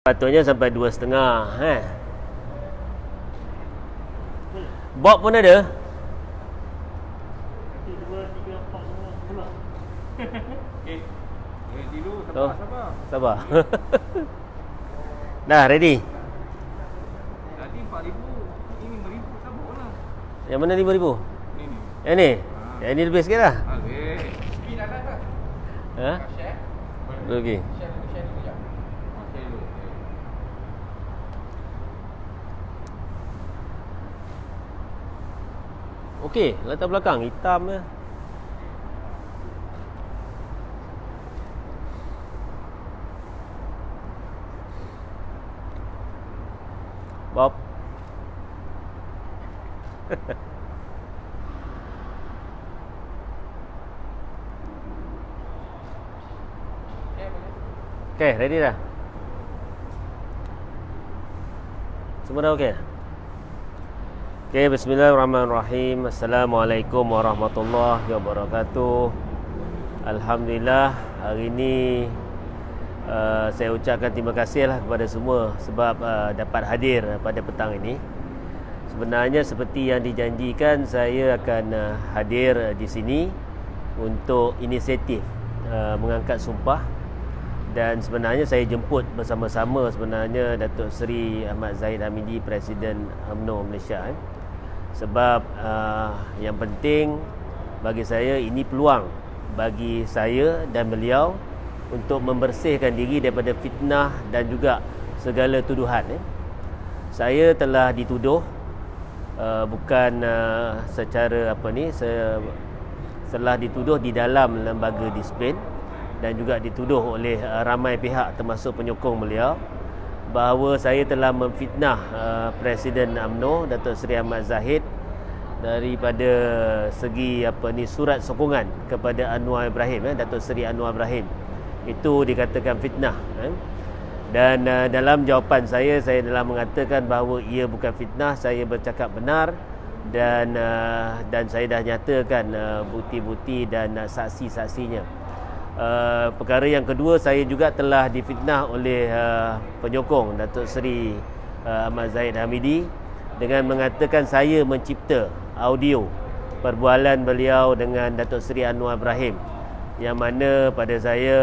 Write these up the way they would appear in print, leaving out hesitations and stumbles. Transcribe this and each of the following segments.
Patutnya sampai 2,5 Bob pun ada. Nanti 2, 3, 4, 5, 10. Okay. Ready dulu. Oh, Sabar. sabar. Dah ready. Tadi 4,000. Ini 5,000. Sabarlah. Yang mana 5,000? Ni. Yang ni? Yang ni lebih sikit lah. Okey. Spin ada tak? Ha? Share. Okey. Share dulu jap. Share dulu. Okey, latar belakang hitam je. Bob. Okey, ready dah? Semua dah okey? Okey, bismillahirrahmanirrahim. Assalamualaikum warahmatullahi wabarakatuh. Alhamdulillah, hari ini saya ucapkan terima kasih lah kepada semua sebab dapat hadir pada petang ini. Sebenarnya seperti yang dijanjikan, saya akan hadir di sini untuk inisiatif mengangkat sumpah. Dan sebenarnya saya jemput bersama-sama sebenarnya Datuk Seri Ahmad Zahid Hamidi, Presiden UMNO Malaysia. Sebab yang penting bagi saya, ini peluang bagi saya dan beliau untuk membersihkan diri daripada fitnah dan juga segala tuduhan. Saya telah dituduh bukan secara telah dituduh di dalam lembaga disiplin dan juga dituduh oleh ramai pihak termasuk penyokong beliau bahawa saya telah memfitnah Presiden UMNO Datuk Seri Ahmad Zahid daripada segi surat sokongan kepada Anwar Ibrahim, Datuk Seri Anwar Ibrahim. Itu dikatakan fitnah. Dan dalam jawapan saya telah mengatakan bahawa ia bukan fitnah, saya bercakap benar dan saya dah nyatakan bukti-bukti dan saksi-saksinya. Perkara yang kedua, saya juga telah difitnah oleh penyokong Datuk Seri Ahmad Zahid Hamidi dengan mengatakan saya mencipta audio perbualan beliau dengan Datuk Seri Anwar Ibrahim, yang mana pada saya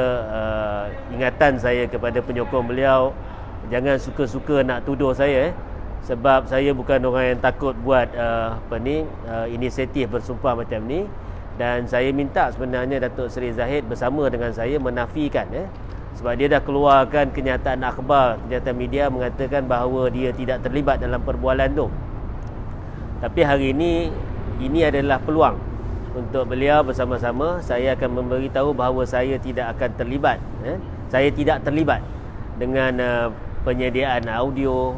ingatan saya kepada penyokong beliau, jangan suka-suka nak tuduh saya sebab saya bukan orang yang takut buat inisiatif bersumpah macam ni. Dan saya minta sebenarnya Datuk Seri Zahid bersama dengan saya menafikan sebab dia dah keluarkan kenyataan akhbar, kenyataan media mengatakan bahawa dia tidak terlibat dalam perbualan tu. Tapi hari ini adalah peluang untuk beliau bersama-sama. Saya akan memberitahu bahawa saya tidak akan terlibat. Saya tidak terlibat dengan penyediaan audio,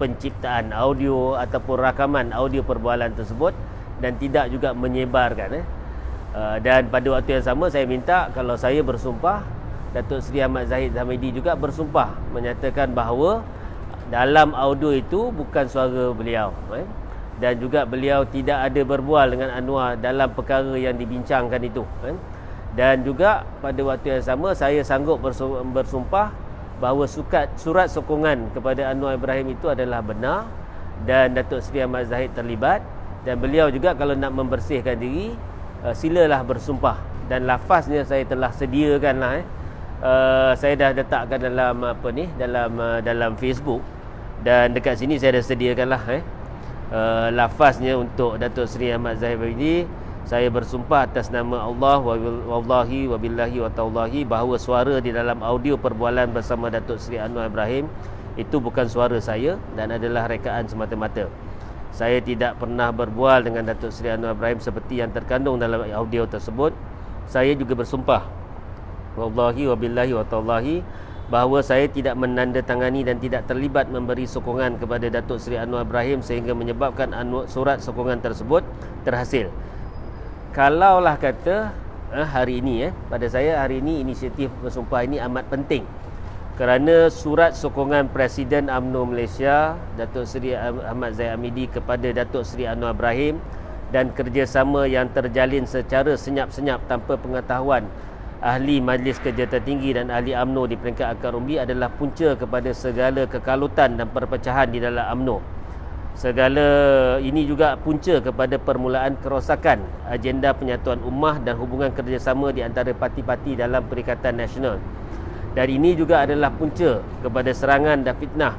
penciptaan audio ataupun rakaman audio perbualan tersebut, dan tidak juga menyebarkan. Dan pada waktu yang sama saya minta, kalau saya bersumpah, Datuk Seri Ahmad Zahid Hamidi juga bersumpah menyatakan bahawa dalam audio itu bukan suara beliau, dan juga beliau tidak ada berbual dengan Anwar dalam perkara yang dibincangkan itu. Dan juga pada waktu yang sama saya sanggup bersumpah bahawa surat sokongan kepada Anwar Ibrahim itu adalah benar dan Datuk Seri Ahmad Zahid terlibat. Dan beliau juga kalau nak membersihkan diri, silalah bersumpah. Dan lafaznya saya telah sediakan lah. Saya dah letakkan dalam Facebook, dan dekat sini saya dah sediakan lah lafaznya untuk Datuk Seri Ahmad Zahid Hamidi. Saya bersumpah atas nama Allah wallahi wabillahi wa tallahi bahawa suara di dalam audio perbualan bersama Datuk Seri Anwar Ibrahim itu bukan suara saya dan adalah rekaan semata-mata. Saya tidak pernah berbual dengan Datuk Seri Anwar Ibrahim seperti yang terkandung dalam audio tersebut. Saya juga bersumpah wallahi wabillahi wa tallahi bahawa saya tidak menandatangani dan tidak terlibat memberi sokongan kepada Datuk Seri Anwar Ibrahim sehingga menyebabkan surat sokongan tersebut terhasil. Kalaulah kata hari ini pada saya hari ini inisiatif bersumpah ini amat penting, kerana surat sokongan Presiden UMNO Malaysia Datuk Seri Ahmad Zahid Hamidi kepada Datuk Seri Anwar Ibrahim dan kerjasama yang terjalin secara senyap-senyap tanpa pengetahuan ahli Majlis Kerja Tertinggi dan ahli UMNO di peringkat akar umbi adalah punca kepada segala kekalutan dan perpecahan di dalam UMNO. Segala ini juga punca kepada permulaan kerosakan agenda penyatuan ummah dan hubungan kerjasama di antara parti-parti dalam Perikatan Nasional. Dan ini juga adalah punca kepada serangan dan fitnah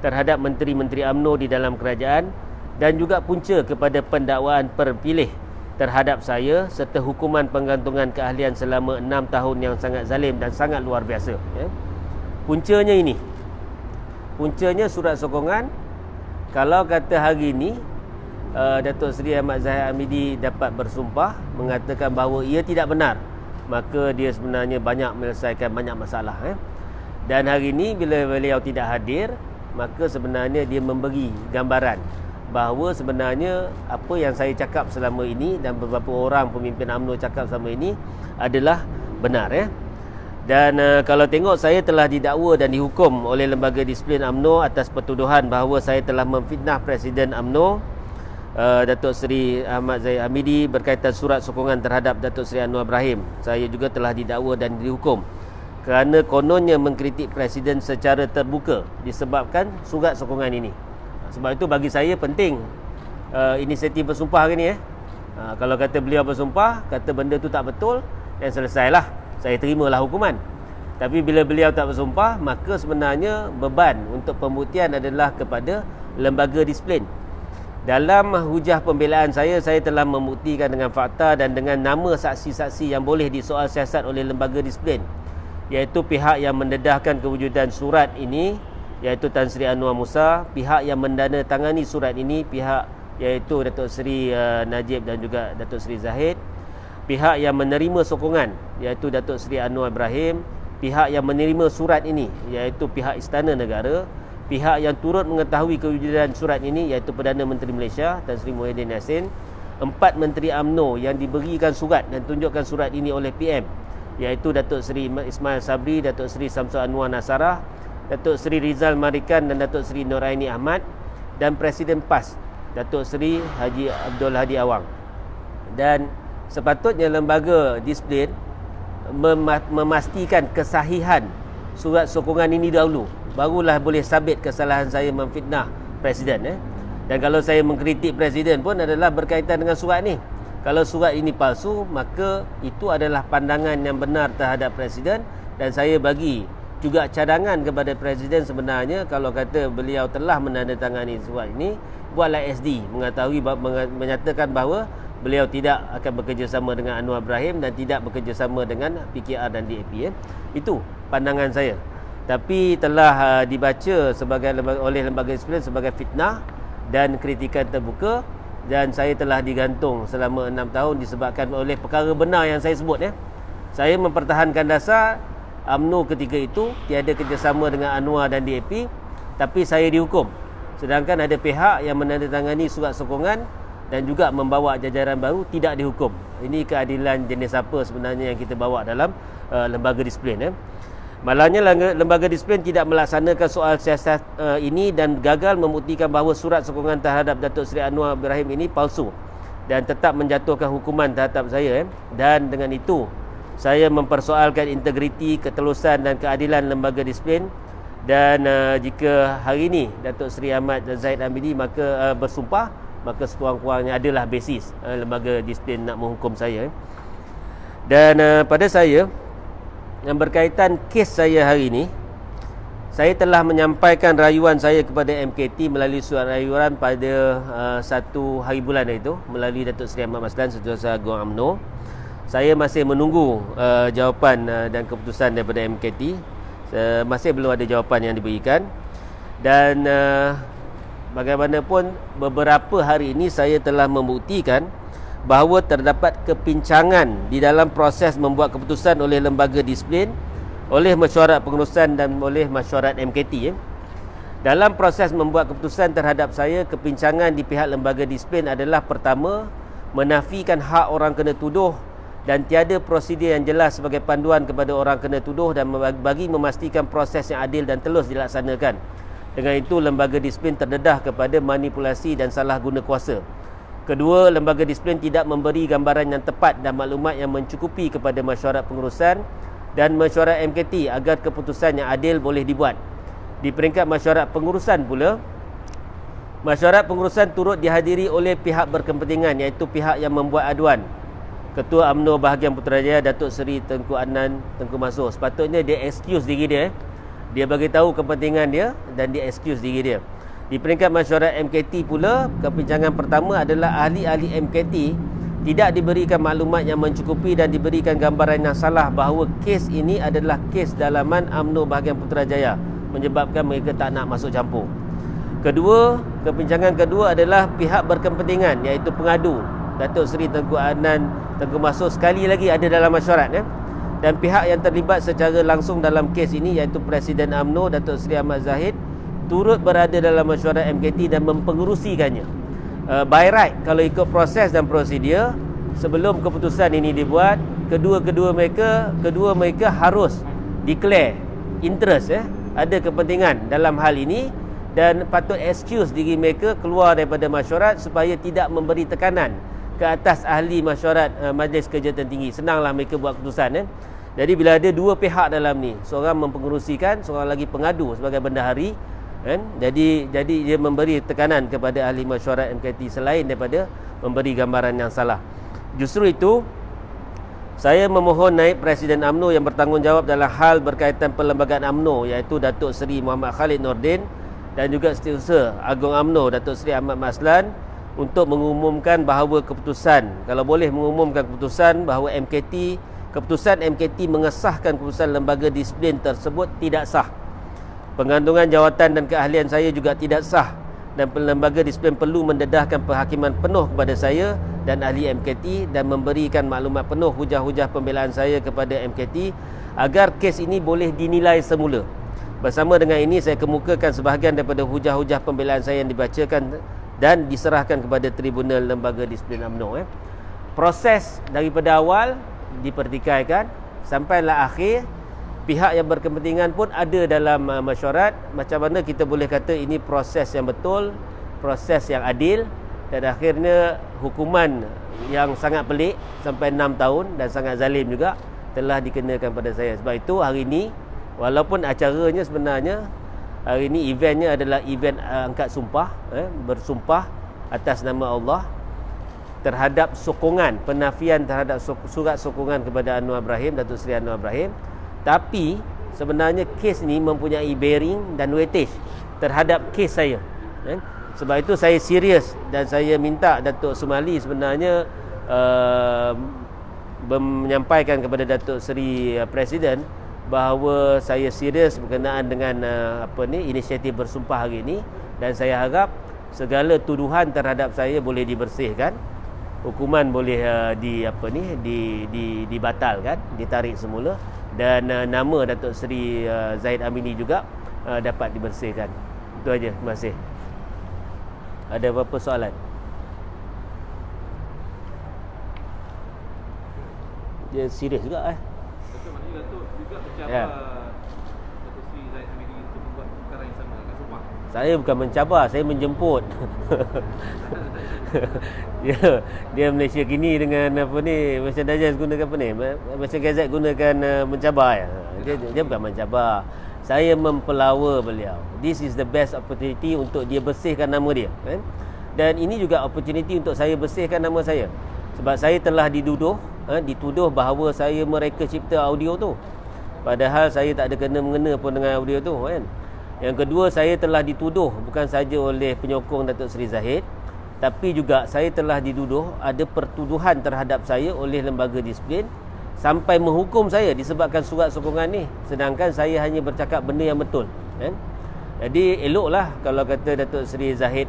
terhadap menteri-menteri UMNO di dalam kerajaan, dan juga punca kepada pendakwaan perpilih terhadap saya serta hukuman penggantungan keahlian selama 6 tahun yang sangat zalim dan sangat luar biasa. Puncanya ini. Puncanya surat sokongan. Kalau kata hari ini Datuk Seri Ahmad Zahid Hamidi dapat bersumpah mengatakan bahawa ia tidak benar, maka dia sebenarnya banyak menyelesaikan banyak masalah. Dan hari ini bila beliau tidak hadir, maka sebenarnya dia memberi gambaran bahawa sebenarnya apa yang saya cakap selama ini dan beberapa orang pemimpin UMNO cakap selama ini adalah benar. Dan kalau tengok, saya telah didakwa dan dihukum oleh Lembaga Disiplin UMNO atas pertuduhan bahawa saya telah memfitnah Presiden UMNO Datuk Seri Ahmad Zahid Hamidi berkaitan surat sokongan terhadap Datuk Seri Anwar Ibrahim. Saya juga telah didakwa dan dihukum kerana kononnya mengkritik Presiden secara terbuka disebabkan surat sokongan ini. Sebab itu bagi saya penting inisiatif bersumpah hari ni. Kalau kata beliau bersumpah, kata benda tu tak betul, dan selesailah, saya terimalah hukuman. Tapi bila beliau tak bersumpah, maka sebenarnya beban untuk pembuktian adalah kepada lembaga disiplin. Dalam hujah pembelaan saya telah membuktikan dengan fakta dan dengan nama saksi-saksi yang boleh disoal siasat oleh lembaga disiplin, iaitu pihak yang mendedahkan kewujudan surat ini, iaitu Tan Sri Anwar Musa, pihak yang mendandatangani surat ini, pihak iaitu Datuk Seri Najib dan juga Datuk Seri Zahid, pihak yang menerima sokongan iaitu Datuk Seri Anwar Ibrahim, pihak yang menerima surat ini iaitu pihak Istana Negara, pihak yang turut mengetahui kewujudan surat ini iaitu Perdana Menteri Malaysia Tan Sri Muhyiddin Yassin, 4 Menteri UMNO yang diberikan surat dan tunjukkan surat ini oleh PM iaitu Datuk Seri Ismail Sabri, Datuk Seri Samsul Anwar Nasarah, Datuk Seri Rizal Marikan dan Datuk Seri Noraini Ahmad, dan Presiden PAS Datuk Seri Haji Abdul Hadi Awang. Dan sepatutnya lembaga disiplin memastikan kesahihan surat sokongan ini dahulu, barulah boleh sabit kesalahan saya memfitnah Presiden. Dan kalau saya mengkritik Presiden pun adalah berkaitan dengan surat ni. Kalau surat ini palsu, maka itu adalah pandangan yang benar terhadap Presiden, dan saya bagi juga cadangan kepada Presiden sebenarnya, kalau kata beliau telah menandatangani surat ini, buatlah SD menyatakan bahawa beliau tidak akan bekerjasama dengan Anwar Ibrahim dan tidak bekerjasama dengan PKR dan DAP. Itu pandangan saya. Tapi telah dibaca oleh lembaga disiplin sebagai fitnah dan kritikan terbuka, dan saya telah digantung selama 6 tahun disebabkan oleh perkara benar yang saya sebut. Saya mempertahankan dasar UMNO ketika itu tiada kerjasama dengan Anwar dan DAP, tapi saya dihukum. Sedangkan ada pihak yang menandatangani surat sokongan dan juga membawa jajaran baru tidak dihukum. Ini keadilan jenis apa sebenarnya yang kita bawa dalam lembaga disiplin. Malangnya lembaga disiplin tidak melaksanakan soal siasat ini dan gagal membuktikan bahawa surat sokongan terhadap Datuk Seri Anwar Ibrahim ini palsu dan tetap menjatuhkan hukuman terhadap saya. Dan dengan itu saya mempersoalkan integriti, ketelusan dan keadilan lembaga disiplin. Dan jika hari ini Datuk Seri Ahmad Zahid Hamidi bersumpah, maka sekurang-kurangnya adalah basis lembaga disiplin nak menghukum saya. Dan pada saya, yang berkaitan kes saya hari ini, saya telah menyampaikan rayuan saya kepada MKT melalui surat rayuan pada 1 hari bulan itu melalui Datuk Seri Ahmad Maslan, Setiausaha Agung UMNO. Saya masih menunggu jawapan dan keputusan daripada MKT. Masih belum ada jawapan yang diberikan. Dan bagaimanapun beberapa hari ini saya telah membuktikan bahawa terdapat kepincangan di dalam proses membuat keputusan oleh lembaga disiplin, oleh mesyuarat pengurusan dan oleh mesyuarat MKT. Dalam proses membuat keputusan terhadap saya, kepincangan di pihak lembaga disiplin adalah pertama, menafikan hak orang kena tuduh dan tiada prosedur yang jelas sebagai panduan kepada orang kena tuduh dan bagi memastikan proses yang adil dan telus dilaksanakan. Dengan itu, lembaga disiplin terdedah kepada manipulasi dan salah guna kuasa. Kedua, lembaga disiplin tidak memberi gambaran yang tepat dan maklumat yang mencukupi kepada mesyuarat pengurusan dan mesyuarat MKT agar keputusan yang adil boleh dibuat. Di peringkat mesyuarat pengurusan pula, mesyuarat pengurusan turut dihadiri oleh pihak berkepentingan, iaitu pihak yang membuat aduan. Ketua UMNO Bahagian Putrajaya Datuk Seri Tengku Adnan Tengku Mansur. Sepatutnya dia excuse diri dia. Dia bagi tahu kepentingan dia dan dia excuse diri dia. Di peringkat mesyuarat MKT pula, kepincangan pertama adalah ahli-ahli MKT tidak diberikan maklumat yang mencukupi dan diberikan gambaran yang salah bahawa kes ini adalah kes dalaman UMNO Bahagian Putrajaya, menyebabkan mereka tak nak masuk campur. Kedua, kepincangan kedua adalah pihak berkepentingan, iaitu pengadu Datuk Seri Tengku Adnan Tengku Mansur sekali lagi ada dalam mesyuarat, dan pihak yang terlibat secara langsung dalam kes ini, iaitu Presiden UMNO Datuk Seri Ahmad Zahid, turut berada dalam mesyuarat MKT dan mempengerusikannya. By right, kalau ikut proses dan prosedur, sebelum keputusan ini dibuat, kedua mereka harus declare interest, ada kepentingan dalam hal ini, dan patut excuse diri mereka keluar daripada mesyuarat supaya tidak memberi tekanan ke atas ahli mesyuarat Majlis Kejahatan Tinggi. Senanglah mereka buat keputusan. Jadi bila ada dua pihak dalam ni, seorang mempengerusikan, seorang lagi pengadu sebagai bendahari, jadi dia memberi tekanan kepada ahli mesyuarat MKT selain daripada memberi gambaran yang salah. Justru itu, saya memohon naib Presiden UMNO yang bertanggungjawab dalam hal berkaitan perlembagaan UMNO, iaitu Datuk Seri Muhammad Khalid Nordin, dan juga Setiausaha Agung UMNO Datuk Seri Ahmad Maslan, untuk mengumumkan bahawa keputusan, kalau boleh mengumumkan keputusan bahawa keputusan MKT mengesahkan keputusan lembaga disiplin tersebut tidak sah. Pengandungan jawatan dan keahlian saya juga tidak sah, dan lembaga disiplin perlu mendedahkan penghakiman penuh kepada saya dan ahli MKT dan memberikan maklumat penuh hujah-hujah pembelaan saya kepada MKT agar kes ini boleh dinilai semula. Bersama dengan ini, saya kemukakan sebahagian daripada hujah-hujah pembelaan saya yang dibacakan dan diserahkan kepada Tribunal Lembaga Disiplin UMNO. Proses daripada awal dipertikaikan sampailah akhir. Pihak yang berkepentingan pun ada dalam mesyuarat. Macam mana kita boleh kata ini proses yang betul, proses yang adil, dan akhirnya hukuman yang sangat pelik sampai 6 tahun dan sangat zalim juga telah dikenakan pada saya. Sebab itu hari ini, walaupun acaranya sebenarnya hari ini eventnya adalah event angkat sumpah, bersumpah atas nama Allah terhadap sokongan, penafian terhadap surat sokongan kepada Anwar Ibrahim, Datuk Seri Anwar Ibrahim. Tapi sebenarnya kes ni mempunyai bearing dan weightage terhadap kes saya. Sebab itu saya serius dan saya minta Datuk Sumali sebenarnya menyampaikan kepada Datuk Seri Presiden bahawa saya serius berkenaan dengan inisiatif bersumpah hari ini, dan saya harap segala tuduhan terhadap saya boleh dibersihkan, hukuman boleh dibatalkan, ditarik semula, dan nama Datuk Seri Zahid Amini juga dapat dibersihkan. Itu aja. Terima kasih. Ada apa-apa soalan? Dia serius juga Betul, maknanya Datuk juga mencabar Datuk Seri Zahid Amini untuk membuat perkara yang sama kat Sumpah. Saya bukan mencabar, saya menjemput. dia Malaysia kini dengan Malaysia Dajjal gunakan Malaysia Gazette gunakan mencabar. Dia bukan mencabar. Saya mempelawa beliau. This is the best opportunity untuk dia bersihkan nama dia, Dan ini juga opportunity untuk saya bersihkan nama saya. Sebab saya telah dituduh bahawa saya mereka cipta audio tu. Padahal saya tak ada kena-mengena pun dengan audio tu, Yang kedua, saya telah dituduh bukan saja oleh penyokong Datuk Seri Zahid, tapi juga saya telah dituduh ada pertuduhan terhadap saya oleh lembaga disiplin sampai menghukum saya disebabkan surat sokongan ni, sedangkan saya hanya bercakap benda yang betul, Jadi eloklah kalau kata Datuk Seri Zahid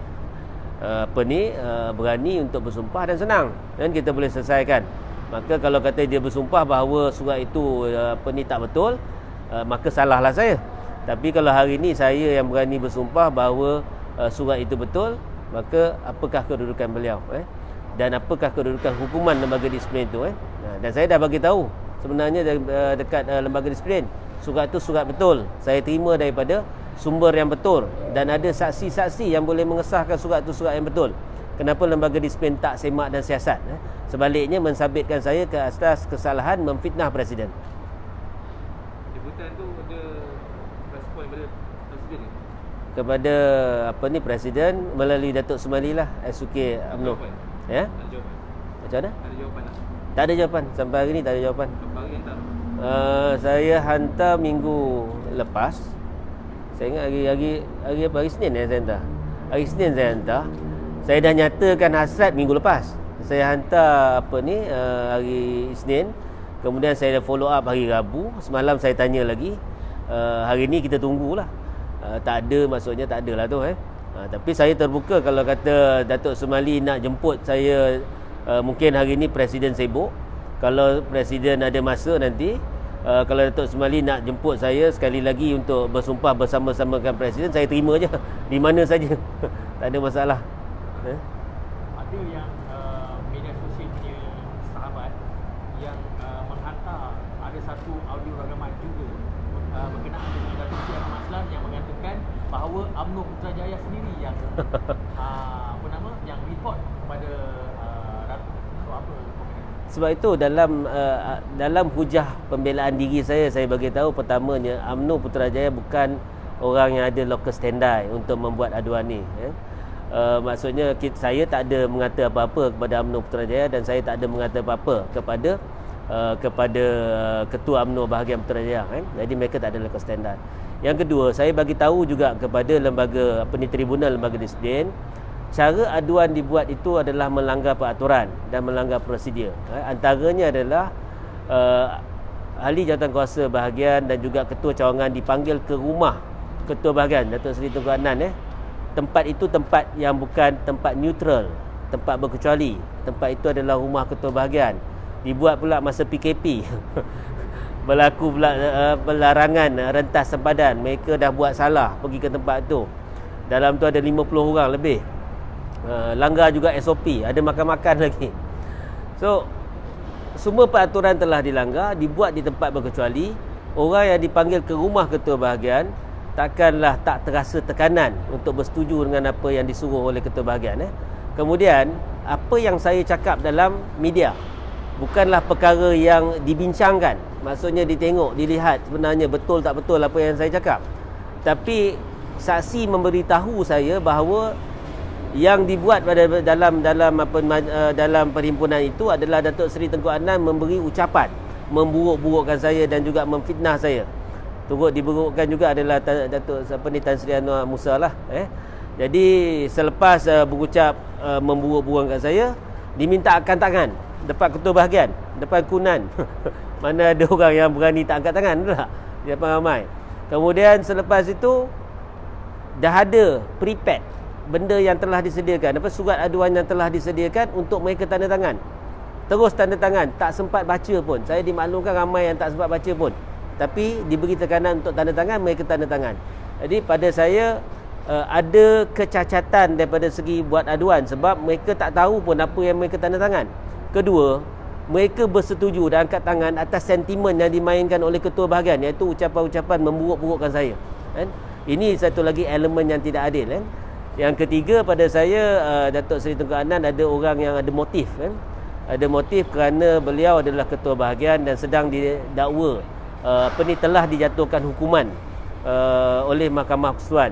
berani untuk bersumpah dan senang, kita boleh selesaikan. Maka kalau kata dia bersumpah bahawa surat itu tak betul, maka salahlah saya. Tapi kalau hari ini saya yang berani bersumpah bahawa surat itu betul, maka apakah kedudukan beliau, dan apakah kedudukan hukuman lembaga disiplin itu, Dan saya dah bagi tahu sebenarnya dekat lembaga disiplin, surat itu surat betul, saya terima daripada sumber yang betul, dan ada saksi-saksi yang boleh mengesahkan surat itu surat yang betul. Kenapa lembaga disiplin tak semak dan siasat? Sebaliknya mensabitkan saya ke atas kesalahan memfitnah presiden. Jemputan tu ada respon daripada presiden ni? Kepada presiden melalui Datuk Sumali lah, SUK UMNO. Ya? Ada jawapan? Macam mana? Ada jawapan tak? Tak ada jawapan. Sampai hari ni tak ada jawapan. Berapa hari hantar? Saya hantar minggu lepas. Saya ingat hari apa? Hari Senin saya hantar. Hari Senin saya hantar. Saya dah nyatakan hasrat minggu lepas. Saya hantar hari Isnin. Kemudian saya dah follow up hari Rabu. Semalam saya tanya lagi. Hari ni kita tunggulah. Tak ada, maksudnya tak ada lah tu. Tapi saya terbuka kalau kata Datuk Sumali nak jemput saya. Mungkin hari ni Presiden sibuk. Kalau Presiden ada masa nanti, kalau Datuk Sumali nak jemput saya sekali lagi untuk bersumpah bersama-sama dengan Presiden, saya terima je. Di mana saja. Tak ada masalah. Ada yang media sosial punya sahabat yang menghantar ada satu audio rakaman juga berkenaan dengan Datuk Seri Ahmad Maslan yang mengatakan bahawa UMNO Putrajaya sendiri yang yang report kepada Datuk. So apa komentar? Sebab itu dalam hujah pembelaan diri saya bagi tahu pertamanya UMNO Putrajaya bukan orang yang ada locus standi untuk membuat aduan ni. Maksudnya saya tak ada mengata apa-apa kepada UMNO Putrajaya dan saya tak ada mengata apa-apa kepada Ketua UMNO Bahagian Putrajaya. Jadi mereka tak ada locus standi. Yang kedua, saya bagi tahu juga kepada lembaga Tribunal Lembaga Disiplin, cara aduan dibuat itu adalah melanggar peraturan dan melanggar prosedur. Antaranya adalah ahli jawatankuasa bahagian dan juga ketua cawangan dipanggil ke rumah ketua bahagian Datuk Seri Tunku Adnan. Tempat itu tempat yang bukan tempat neutral, tempat berkecuali. Tempat itu adalah rumah ketua bahagian. Dibuat pula masa PKP. Berlaku pula pelarangan rentas sempadan. Mereka dah buat salah pergi ke tempat itu. Dalam tu ada 50 orang lebih. Langgar juga SOP, ada makan-makan lagi. So semua peraturan telah dilanggar, dibuat di tempat berkecuali. Orang yang dipanggil ke rumah ketua bahagian takkanlah tak terasa tekanan untuk bersetuju dengan apa yang disuruh oleh ketua bahagian. Kemudian apa yang saya cakap dalam media bukanlah perkara yang dibincangkan. Maksudnya ditengok, dilihat sebenarnya betul tak betul apa yang saya cakap. Tapi saksi memberitahu saya bahawa yang dibuat dalam perhimpunan itu adalah Datuk Seri Tengku Adnan memberi ucapan memburuk-burukkan saya dan juga memfitnah saya. Turut diburukkan juga adalah Datuk Tan Sri Anwar Musa lah. Jadi selepas berucap memburuk-burukkan saya, diminta angkat tangan depan ketua bahagian, depan Kunan. Mana ada orang yang berani tak angkat tangan tak? Di depan ramai. Kemudian selepas itu dah ada prepaid benda yang telah disediakan, surat aduan yang telah disediakan untuk mereka tanda tangan. Terus tanda tangan, tak sempat baca pun. Saya dimaklumkan ramai yang tak sempat baca pun. Tapi diberi tekanan untuk tanda tangan, mereka tanda tangan. Jadi pada saya ada kecacatan daripada segi buat aduan sebab mereka tak tahu pun apa yang mereka tanda tangan. Kedua, mereka bersetuju dan angkat tangan atas sentimen yang dimainkan oleh ketua bahagian, iaitu ucapan-ucapan memburuk-burukkan saya. Ini satu lagi elemen yang tidak adil. Yang ketiga, pada saya Datuk Seri Tunku Adnan ada orang yang ada motif. Ada motif kerana beliau adalah ketua bahagian dan sedang didakwa telah dijatuhkan hukuman oleh Mahkamah Persekutuan.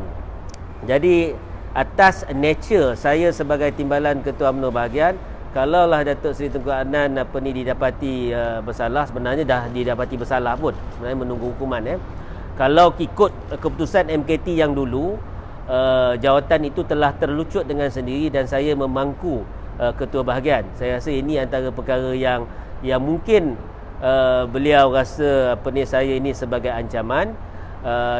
Jadi atas nature saya sebagai timbalan ketua UMNO bahagian, kalaulah Datuk Seri Tunku Adnan didapati bersalah, sebenarnya dah didapati bersalah pun, sebenarnya menunggu hukuman. Kalau ikut keputusan MKT yang dulu, jawatan itu telah terlucut dengan sendiri dan saya memangku ketua bahagian. Saya rasa ini antara perkara yang mungkin beliau rasa saya ini sebagai ancaman.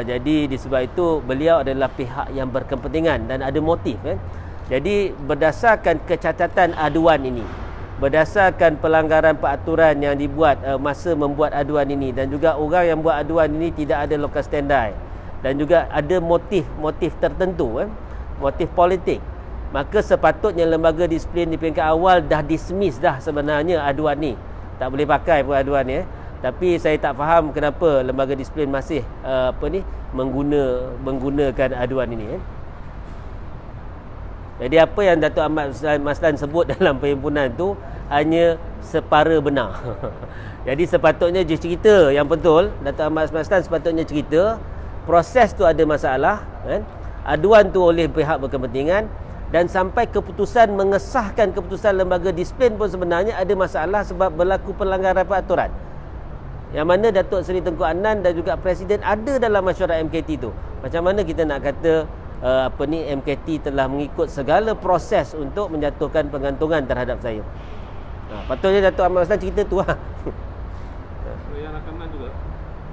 Jadi disebab itu beliau adalah pihak yang berkepentingan dan ada motif. Jadi berdasarkan kecacatan aduan ini, berdasarkan pelanggaran peraturan yang dibuat masa membuat aduan ini, dan juga orang yang buat aduan ini tidak ada locus standi dan juga ada motif tertentu, motif politik, maka sepatutnya lembaga disiplin di peringkat awal dah dismiss dah sebenarnya aduan ni. Tak boleh pakai pun aduan ni. Tapi saya tak faham kenapa lembaga disiplin masih menggunakan aduan ini. Jadi apa yang Datuk Ahmad Maslan sebut dalam perhimpunan tu hanya separa benar. Jadi sepatutnya dia cerita yang betul. Datuk Ahmad Maslan sepatutnya cerita proses tu ada masalah, kan? Aduan tu oleh pihak berkepentingan, dan sampai keputusan mengesahkan keputusan lembaga disiplin pun sebenarnya ada masalah sebab berlaku pelanggaran peraturan. Yang mana Datuk Seri Tengku Adnan dan juga Presiden ada dalam mesyuarat MKT tu. Macam mana kita nak kata MKT telah mengikut segala proses untuk menjatuhkan pengantungan terhadap saya. Patutnya Datuk Ahmad Maslan cerita tu lah. So yang rakaman juga.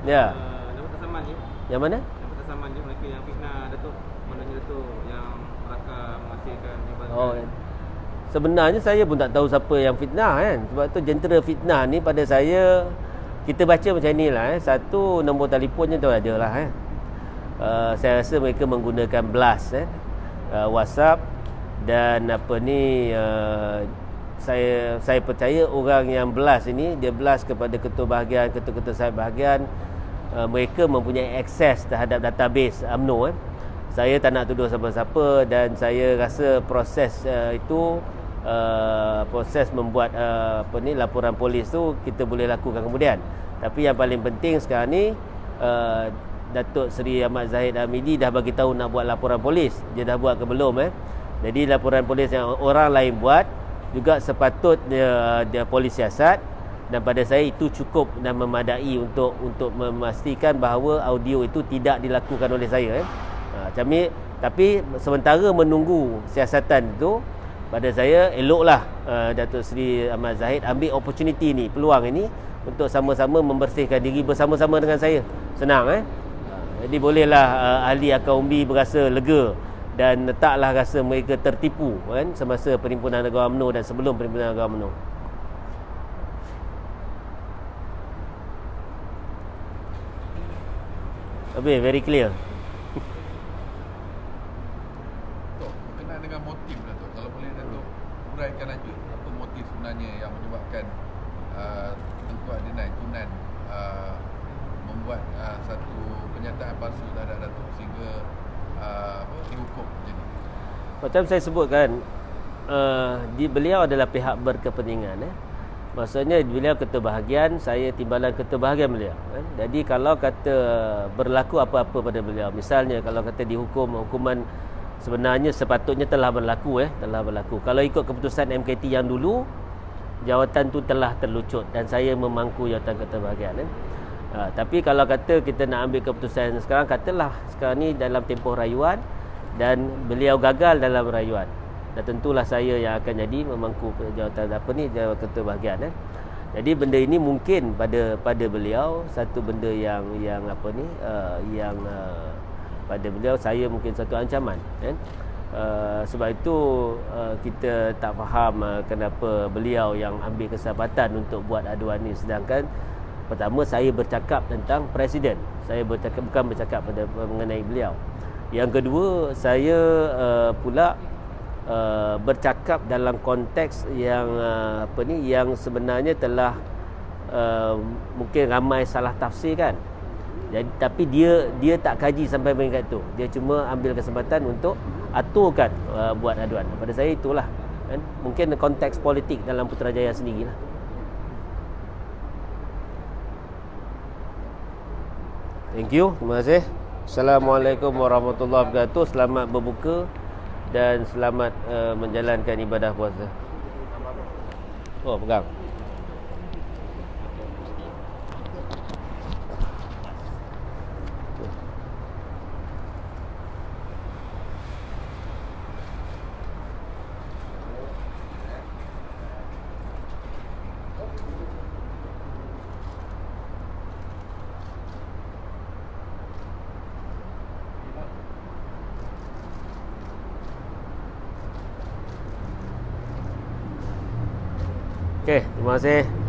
Ya. Dapat saman ni. Yang mana? Dapat saman je mereka yang fitnah Datuk. Maknanya Datuk yang rakam menghasilkan penyebaran. Oh, sebenarnya saya pun tak tahu siapa yang fitnah, kan. Sebab tu jentera fitnah ni pada saya, kita baca macam ni lah. Satu, nombor telefonnya tu ada lah. Saya rasa mereka menggunakan blast, WhatsApp, dan saya percaya orang yang blast ini, dia blast kepada ketua bahagian, ketua-ketua sahib bahagian. Mereka mempunyai akses terhadap database UMNO. Saya tak nak tuduh siapa-siapa, dan saya rasa proses itu, proses membuat laporan polis tu kita boleh lakukan kemudian. Tapi yang paling penting sekarang ni, Datuk Seri Ahmad Zahid Hamidi dah bagi tahu nak buat laporan polis. Dia dah buat ke belum? Jadi laporan polis yang orang lain buat juga sepatutnya dia polis siasat, dan pada saya itu cukup dan memadai untuk memastikan bahawa audio itu tidak dilakukan oleh saya. Tapi sementara menunggu siasatan itu, pada saya eloklah Datuk Seri Ahmad Zahid ambil opportunity ni, peluang ini, untuk sama-sama membersihkan diri bersama-sama dengan saya. Senang. Jadi bolehlah ahli akaumbi berasa lega dan taklah rasa mereka tertipu, kan, semasa Perhimpunan Negara UMNO dan sebelum Perhimpunan Negara UMNO. Habis, very clear. Tok, berkenaan dengan motif lah, Tok. Kalau boleh Datuk uraikan lagi apa motif sebenarnya yang menyebabkan Tengku Adnan Tunan membuat satu pernyataan palsu terhadap Datuk sehingga dihukum macam ni. Macam saya sebutkan, beliau adalah pihak berkepentingan. Maksudnya beliau ketua bahagian, saya timbalan ketua bahagian beliau. Jadi kalau kata berlaku apa-apa pada beliau, misalnya kalau kata dihukum, hukuman sebenarnya sepatutnya telah berlaku. Telah berlaku. Kalau ikut keputusan MKT yang dulu, jawatan tu telah terlucut dan saya memangku jawatan ketua bahagian. Tapi kalau kata kita nak ambil keputusan sekarang, katalah sekarang ni dalam tempoh rayuan dan beliau gagal dalam rayuan, dan tentulah saya yang akan jadi memangku jawatan jawatan ketua bahagian. Jadi benda ini mungkin pada beliau satu benda yang pada beliau saya mungkin satu ancaman, kan. Sebab itu kita tak faham kenapa beliau yang ambil kesempatan untuk buat aduan ni, sedangkan pertama saya bercakap tentang Presiden, saya bukan bercakap mengenai beliau. Yang kedua, saya pula bercakap dalam konteks yang yang sebenarnya telah mungkin ramai salah tafsirkan. Jadi tapi dia tak kaji sampai peringkat tu. Dia cuma ambil kesempatan untuk aturkan buat aduan. Pada saya itulah, kan, mungkin konteks politik dalam Putrajaya sendirilah. Thank you, terima kasih. Assalamualaikum warahmatullahi wabarakatuh. Selamat berbuka dan selamat menjalankan ibadah puasa. Oh, pegang. Okey, terima kasih.